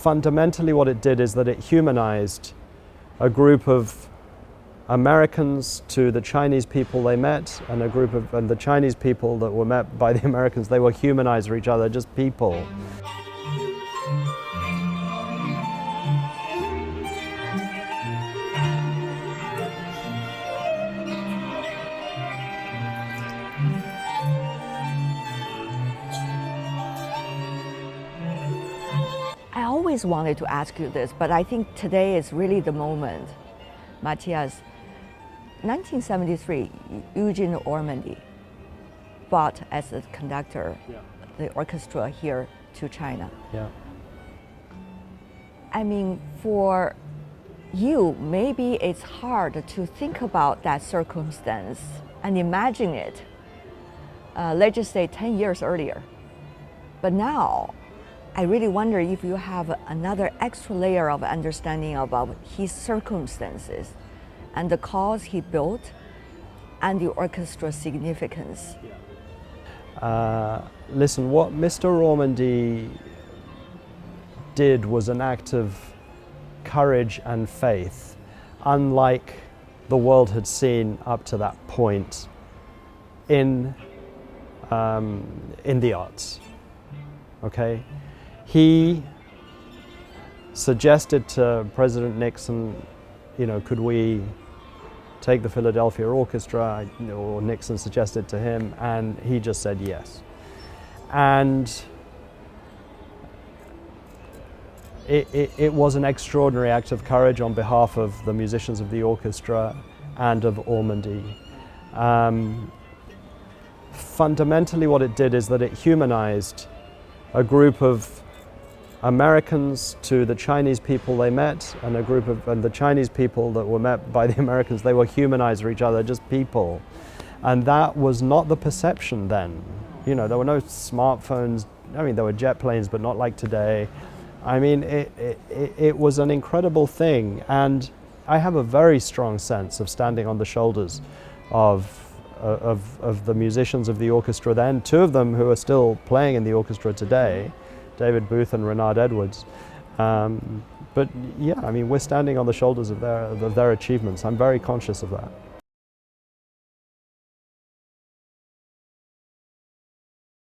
Fundamentally what it did is that it humanized a group of Americans to the Chinese people they met, and the Chinese people that were met by the Americans, they were humanized for each other, just people. I always wanted to ask you this, but I think today is really the moment. Matías, 1973, Eugene Ormandy brought as a conductor the orchestra here to China. Yeah. I mean, for you, maybe it's hard to think about that circumstance and imagine it, let's just say 10 years earlier. But now, I really wonder if you have another extra layer of understanding about his circumstances and the cause he built and the orchestra's significance. Listen, what Mr. Ormandy did was an act of courage and faith, unlike the world had seen up to that point in the arts. Okay? He suggested to President Nixon, could we take the Philadelphia Orchestra, or Nixon suggested to him, and he just said yes. And it was an extraordinary act of courage on behalf of the musicians of the orchestra and of Ormandy. Fundamentally what it did is that it humanized a group of Americans to the Chinese people they met, and the Chinese people that were met by the Americans, they were humanized for each other, just people. And that was not the perception then. There were no smartphones. I mean, there were jet planes, but not like today. I mean, it was an incredible thing, and I have a very strong sense of standing on the shoulders of the musicians of the orchestra then, two of them who are still playing in the orchestra today, David Booth and Renard Edwards. But yeah, I mean, we're standing on the shoulders of their achievements. I'm very conscious of that.